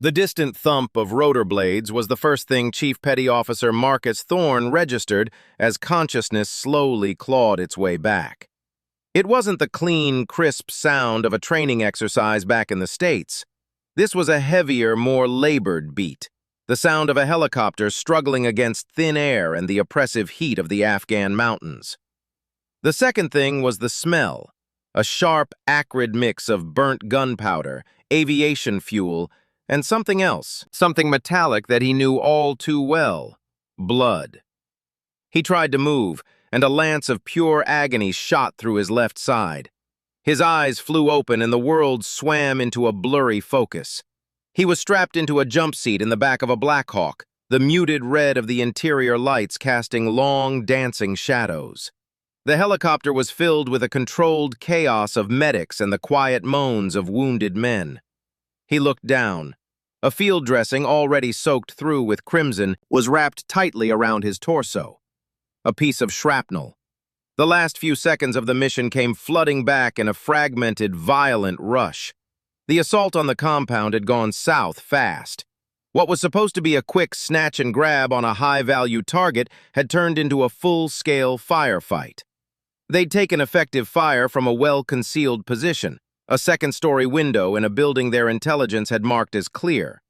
The distant thump of rotor blades was the first thing Chief Petty Officer Marcus Thorne registered as consciousness slowly clawed its way back. It wasn't the clean, crisp sound of a training exercise back in the States. This was a heavier, more labored beat, the sound of a helicopter struggling against thin air and the oppressive heat of the Afghan mountains. The second thing was the smell, a sharp, acrid mix of burnt gunpowder, aviation fuel, and something else, something metallic that he knew all too well: blood. He tried to move, and a lance of pure agony shot through his left side. His eyes flew open and the world swam into a blurry focus. He was strapped into a jump seat in the back of a Black Hawk, the muted red of the interior lights casting long, dancing shadows. The helicopter was filled with a controlled chaos of medics and the quiet moans of wounded men. He looked down. A field dressing, already soaked through with crimson, was wrapped tightly around his torso. A piece of shrapnel. The last few seconds of the mission came flooding back in a fragmented, violent rush. The assault on the compound had gone south fast. What was supposed to be a quick snatch and grab on a high-value target had turned into a full-scale firefight. They'd taken effective fire from a well-concealed position, a second-story window in a building their intelligence had marked as clear.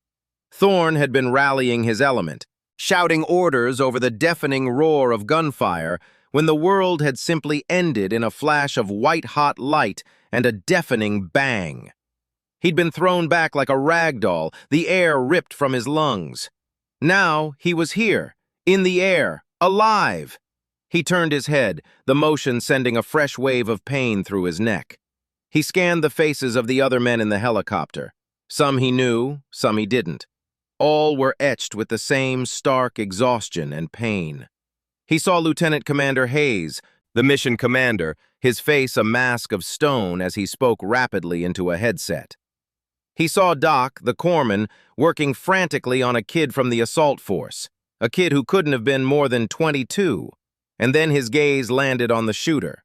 Thorne had been rallying his element, shouting orders over the deafening roar of gunfire, when the world had simply ended in a flash of white-hot light and a deafening bang. He'd been thrown back like a rag doll, the air ripped from his lungs. Now he was here, in the air, alive. He turned his head, the motion sending a fresh wave of pain through his neck. He scanned the faces of the other men in the helicopter. Some he knew, some he didn't. All were etched with the same stark exhaustion and pain. He saw Lieutenant Commander Hayes, the mission commander, his face a mask of stone as he spoke rapidly into a headset. He saw Doc, the corpsman, working frantically on a kid from the assault force, a kid who couldn't have been more than 22, and then his gaze landed on the shooter.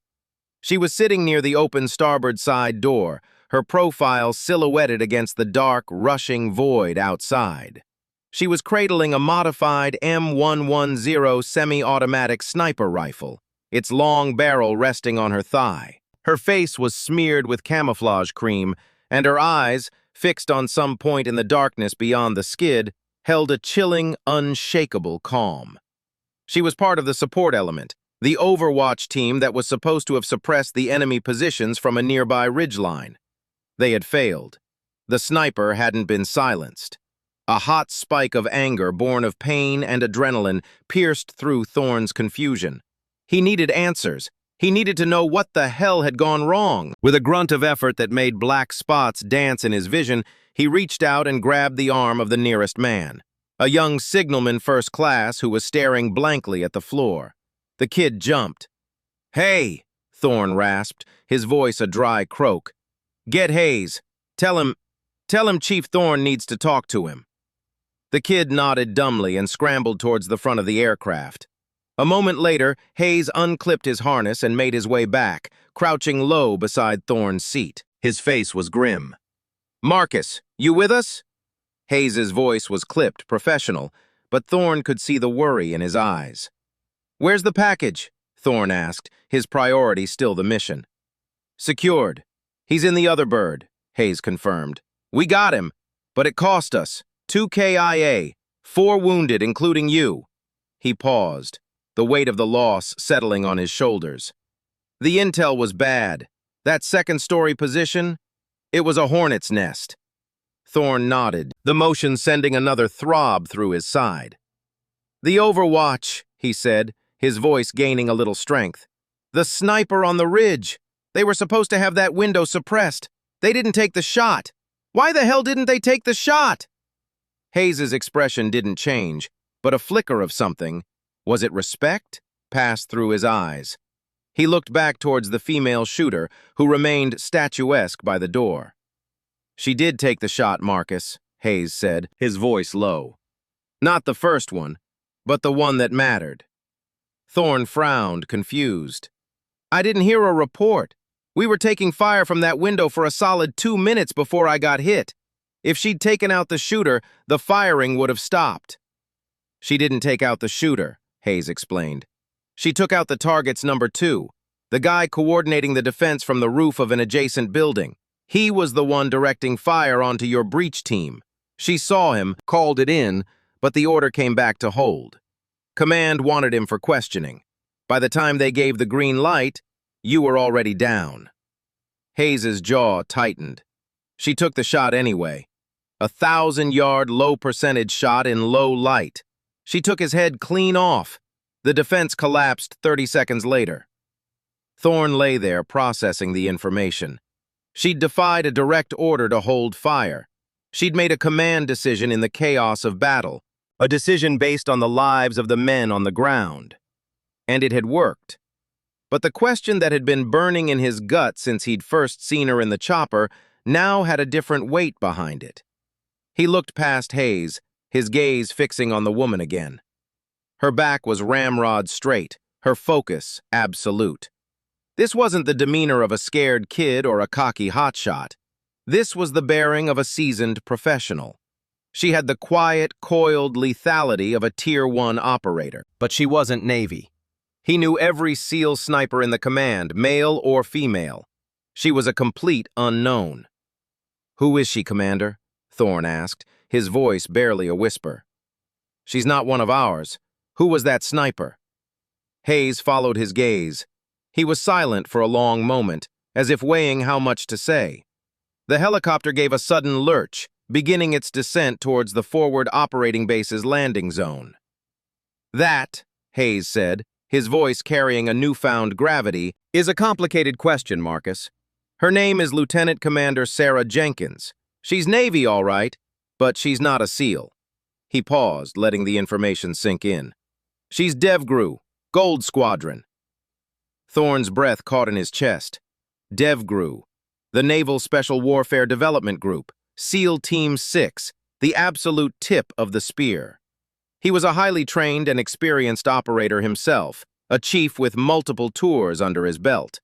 She was sitting near the open starboard side door, her profile silhouetted against the dark, rushing void outside. She was cradling a modified M110 semi-automatic sniper rifle, its long barrel resting on her thigh. Her face was smeared with camouflage cream, and her eyes, fixed on some point in the darkness beyond the skid, held a chilling, unshakable calm. She was part of the support element, the overwatch team that was supposed to have suppressed the enemy positions from a nearby ridgeline. They had failed. The sniper hadn't been silenced. A hot spike of anger born of pain and adrenaline pierced through Thorne's confusion. He needed answers. He needed to know what the hell had gone wrong. With a grunt of effort that made black spots dance in his vision, he reached out and grabbed the arm of the nearest man, a young signalman first class who was staring blankly at the floor. The kid jumped. "Hey," Thorne rasped, his voice a dry croak. "Get Hayes. Tell him Chief Thorne needs to talk to him." The kid nodded dumbly and scrambled towards the front of the aircraft. A moment later, Hayes unclipped his harness and made his way back, crouching low beside Thorne's seat. His face was grim. "Marcus, you with us?" Hayes's voice was clipped, professional, but Thorne could see the worry in his eyes. "Where's the package?" Thorne asked, his priority still the mission. "Secured. He's in the other bird," Hayes confirmed. "We got him, but it cost us. 2 KIA, 4 wounded, including you." He paused, the weight of the loss settling on his shoulders. "The intel was bad. That second-story position, it was a hornet's nest." Thorne nodded, the motion sending another throb through his side. "The Overwatch," he said, his voice gaining a little strength. "The sniper on the ridge. They were supposed to have that window suppressed. They didn't take the shot. Why the hell didn't they take the shot?" Hayes's expression didn't change, but a flicker of something, was it respect, passed through his eyes. He looked back towards the female shooter, who remained statuesque by the door. "She did take the shot, Marcus," Hayes said, his voice low. "Not the first one, but the one that mattered." Thorne frowned, confused. "I didn't hear a report. We were taking fire from that window for a solid 2 minutes before I got hit." If she'd taken out the shooter, the firing would have stopped. She didn't take out the shooter, Hayes explained. She took out the target's number 2, the guy coordinating the defense from the roof of an adjacent building. He was the one directing fire onto your breach team. She saw him, called it in, but the order came back to hold. Command wanted him for questioning. By the time they gave the green light, you were already down. Hayes's jaw tightened. She took the shot anyway. A 1,000-yard low-percentage shot in low light. She took his head clean off. The defense collapsed 30 seconds later. Thorne lay there processing the information. She'd defied a direct order to hold fire. She'd made a command decision in the chaos of battle, a decision based on the lives of the men on the ground. And it had worked. But the question that had been burning in his gut since he'd first seen her in the chopper now had a different weight behind it. He looked past Hayes, his gaze fixing on the woman again. Her back was ramrod straight, her focus absolute. This wasn't the demeanor of a scared kid or a cocky hotshot. This was the bearing of a seasoned professional. She had the quiet, coiled lethality of a Tier 1 operator. But she wasn't Navy. He knew every SEAL sniper in the command, male or female. She was a complete unknown. "Who is she, Commander?" Thorne asked, his voice barely a whisper. "She's not one of ours. Who was that sniper?" Hayes followed his gaze. He was silent for a long moment, as if weighing how much to say. The helicopter gave a sudden lurch, beginning its descent towards the forward operating base's landing zone. "That," Hayes said, his voice carrying a newfound gravity, "is a complicated question, Marcus. Her name is Lieutenant Commander Sarah Jenkins. She's Navy, all right, but she's not a SEAL." He paused, letting the information sink in. "She's DevGru, Gold Squadron." Thorne's breath caught in his chest. DevGru, the Naval Special Warfare Development Group, SEAL Team 6, the absolute tip of the spear. He was a highly trained and experienced operator himself, a chief with multiple tours under his belt.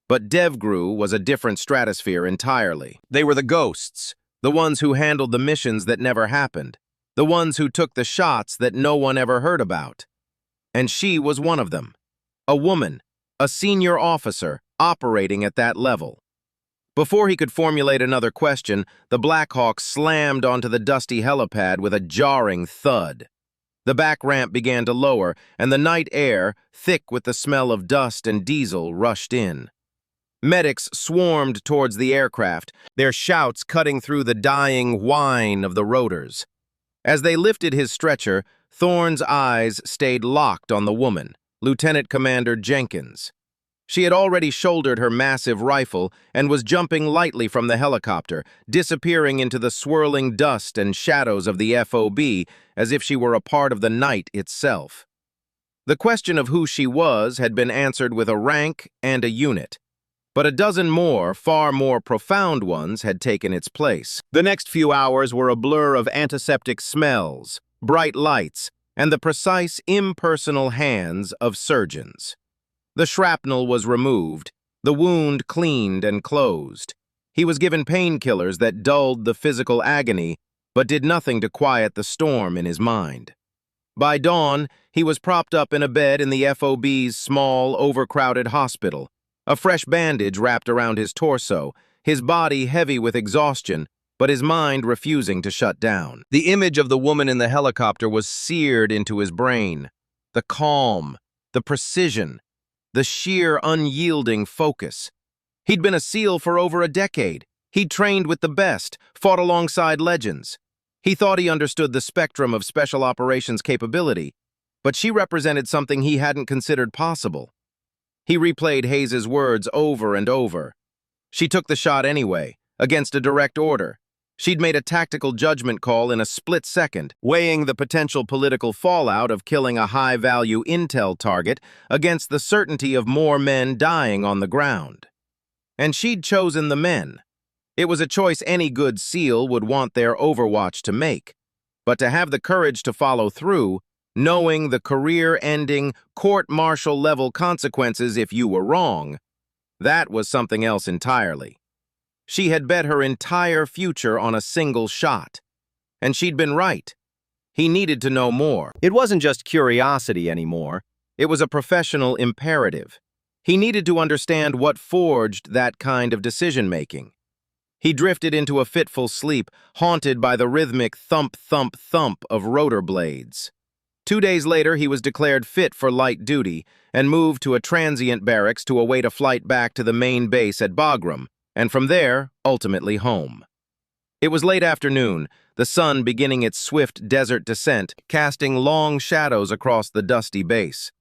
But DevGru was a different stratosphere entirely. They were the ghosts, the ones who handled the missions that never happened, the ones who took the shots that no one ever heard about. And she was one of them. A woman, a senior officer, operating at that level. Before he could formulate another question, the Black Hawk slammed onto the dusty helipad with a jarring thud. The back ramp began to lower, and the night air, thick with the smell of dust and diesel, rushed in. Medics swarmed towards the aircraft, their shouts cutting through the dying whine of the rotors. As they lifted his stretcher, Thorne's eyes stayed locked on the woman, Lieutenant Commander Jenkins. She had already shouldered her massive rifle and was jumping lightly from the helicopter, disappearing into the swirling dust and shadows of the FOB as if she were a part of the night itself. The question of who she was had been answered with a rank and a unit, but a dozen more, far more profound ones had taken its place. The next few hours were a blur of antiseptic smells, bright lights, and the precise, impersonal hands of surgeons. The shrapnel was removed, the wound cleaned and closed. He was given painkillers that dulled the physical agony, but did nothing to quiet the storm in his mind. By dawn, he was propped up in a bed in the FOB's small, overcrowded hospital, a fresh bandage wrapped around his torso, his body heavy with exhaustion, but his mind refusing to shut down. The image of the woman in the helicopter was seared into his brain. The calm, the precision, the sheer unyielding focus. He'd been a SEAL for over a decade. He'd trained with the best, fought alongside legends. He thought he understood the spectrum of special operations capability, but she represented something he hadn't considered possible. He replayed Hayes's words over and over. She took the shot anyway, against a direct order. She'd made a tactical judgment call in a split second, weighing the potential political fallout of killing a high-value intel target against the certainty of more men dying on the ground. And she'd chosen the men. It was a choice any good SEAL would want their Overwatch to make. But to have the courage to follow through, knowing the career-ending, court-martial-level consequences if you were wrong, that was something else entirely. She had bet her entire future on a single shot. And she'd been right. He needed to know more. It wasn't just curiosity anymore. It was a professional imperative. He needed to understand what forged that kind of decision-making. He drifted into a fitful sleep, haunted by the rhythmic thump, thump, thump of rotor blades. 2 days later, he was declared fit for light duty and moved to a transient barracks to await a flight back to the main base at Bagram, and from there, ultimately home. It was late afternoon, the sun beginning its swift desert descent, casting long shadows across the dusty base.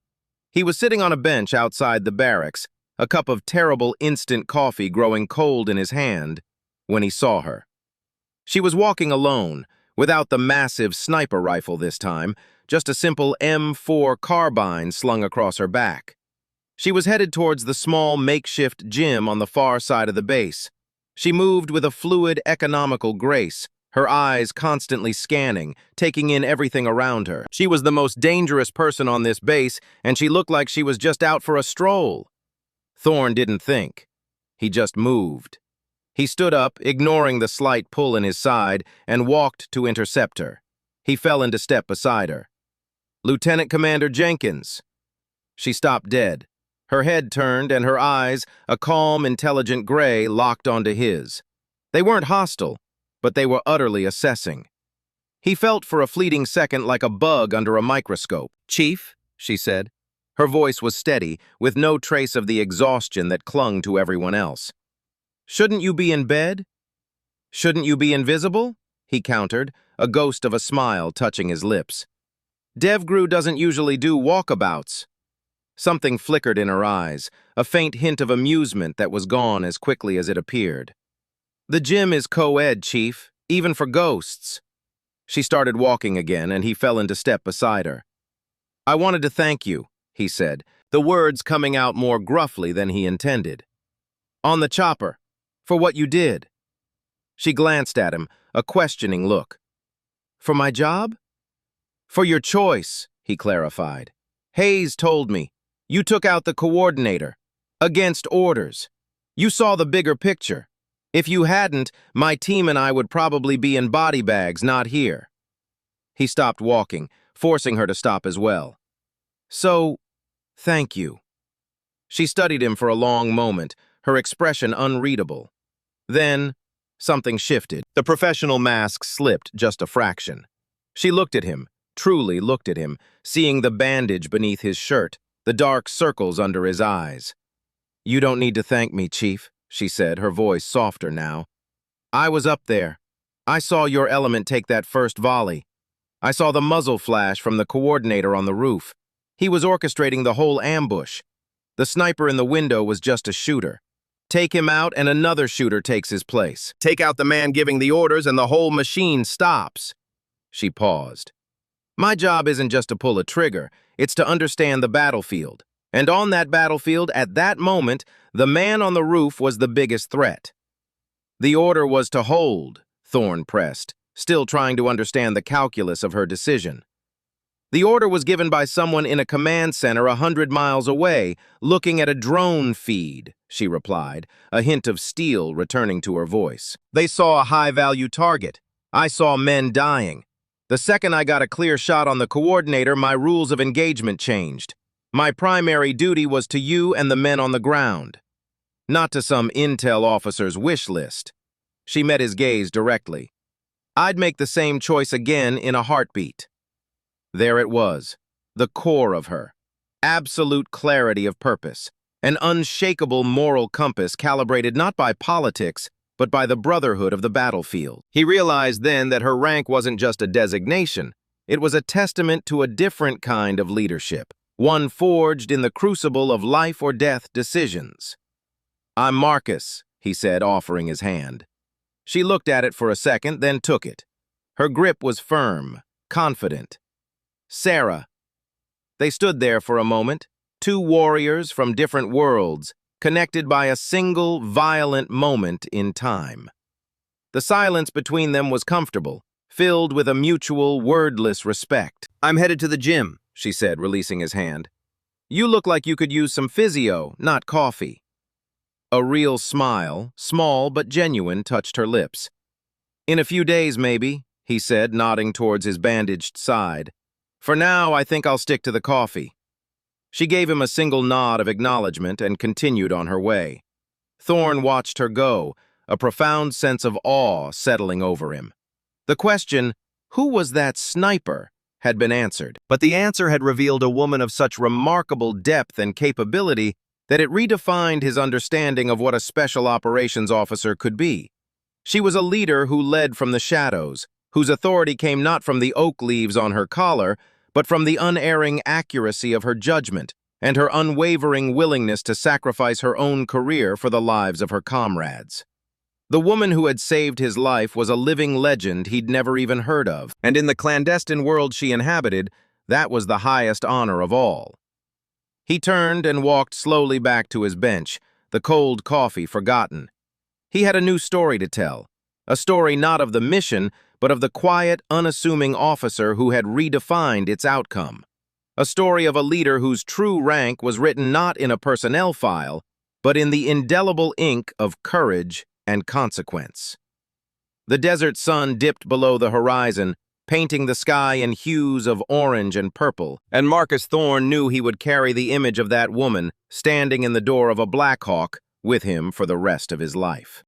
He was sitting on a bench outside the barracks, a cup of terrible instant coffee growing cold in his hand, when he saw her. She was walking alone, without the massive sniper rifle this time, just a simple M4 carbine slung across her back. She was headed towards the small makeshift gym on the far side of the base. She moved with a fluid, economical grace, her eyes constantly scanning, taking in everything around her. She was the most dangerous person on this base, and she looked like she was just out for a stroll. Thorne didn't think. He just moved. He stood up, ignoring the slight pull in his side, and walked to intercept her. He fell into step beside her. "Lieutenant Commander Jenkins." She stopped dead. Her head turned and her eyes, a calm, intelligent gray, locked onto his. They weren't hostile, but they were utterly assessing. He felt for a fleeting second like a bug under a microscope. "Chief," she said. Her voice was steady, with no trace of the exhaustion that clung to everyone else. "Shouldn't you be in bed? Shouldn't you be invisible?" he countered, a ghost of a smile touching his lips. "DevGru doesn't usually do walkabouts." Something flickered in her eyes, a faint hint of amusement that was gone as quickly as it appeared. "The gym is co-ed, Chief, even for ghosts." She started walking again, and he fell into step beside her. "I wanted to thank you," he said, the words coming out more gruffly than he intended. "On the chopper, for what you did." She glanced at him, a questioning look. "For my job?" "For your choice," he clarified. "Hayes told me. You took out the coordinator. Against orders. You saw the bigger picture. If you hadn't, my team and I would probably be in body bags, not here." He stopped walking, forcing her to stop as well. "So, thank you." She studied him for a long moment, her expression unreadable. Then, something shifted. The professional mask slipped just a fraction. She looked at him, truly looked at him, seeing the bandage beneath his shirt, the dark circles under his eyes. "You don't need to thank me, Chief," she said, her voice softer now. "I was up there. I saw your element take that first volley. I saw the muzzle flash from the coordinator on the roof. He was orchestrating the whole ambush. The sniper in the window was just a shooter. Take him out and another shooter takes his place. Take out the man giving the orders and the whole machine stops." She paused. "My job isn't just to pull a trigger, it's to understand the battlefield. And on that battlefield, at that moment, the man on the roof was the biggest threat." "The order was to hold," Thorne pressed, still trying to understand the calculus of her decision. "The order was given by someone in a command center 100 miles away, looking at a drone feed," she replied, a hint of steel returning to her voice. "They saw a high-value target. I saw men dying. The second I got a clear shot on the coordinator, my rules of engagement changed. My primary duty was to you and the men on the ground, not to some intel officer's wish list." She met his gaze directly. "I'd make the same choice again in a heartbeat." There it was, the core of her. Absolute clarity of purpose, an unshakable moral compass calibrated not by politics, but by the brotherhood of the battlefield. He realized then that her rank wasn't just a designation. It was a testament to a different kind of leadership, one forged in the crucible of life or death decisions. "I'm Marcus," he said, offering his hand. She looked at it for a second, then took it. Her grip was firm, confident. "Sarah." They stood there for a moment, two warriors from different worlds, connected by a single, violent moment in time. The silence between them was comfortable, filled with a mutual, wordless respect. "I'm headed to the gym," she said, releasing his hand. "You look like you could use some physio, not coffee." A real smile, small but genuine, touched her lips. "In a few days, maybe," he said, nodding towards his bandaged side. "For now, I think I'll stick to the coffee." She gave him a single nod of acknowledgement and continued on her way. Thorne watched her go, a profound sense of awe settling over him. The question, "Who was that sniper?" had been answered, but the answer had revealed a woman of such remarkable depth and capability that it redefined his understanding of what a special operations officer could be. She was a leader who led from the shadows, whose authority came not from the oak leaves on her collar, but from the unerring accuracy of her judgment and her unwavering willingness to sacrifice her own career for the lives of her comrades. The woman who had saved his life was a living legend he'd never even heard of, and in the clandestine world she inhabited, that was the highest honor of all. He turned and walked slowly back to his bench, the cold coffee forgotten. He had a new story to tell, a story not of the mission, but of the quiet, unassuming officer who had redefined its outcome. A story of a leader whose true rank was written not in a personnel file, but in the indelible ink of courage and consequence. The desert sun dipped below the horizon, painting the sky in hues of orange and purple, and Marcus Thorne knew he would carry the image of that woman, standing in the door of a Black Hawk, with him for the rest of his life.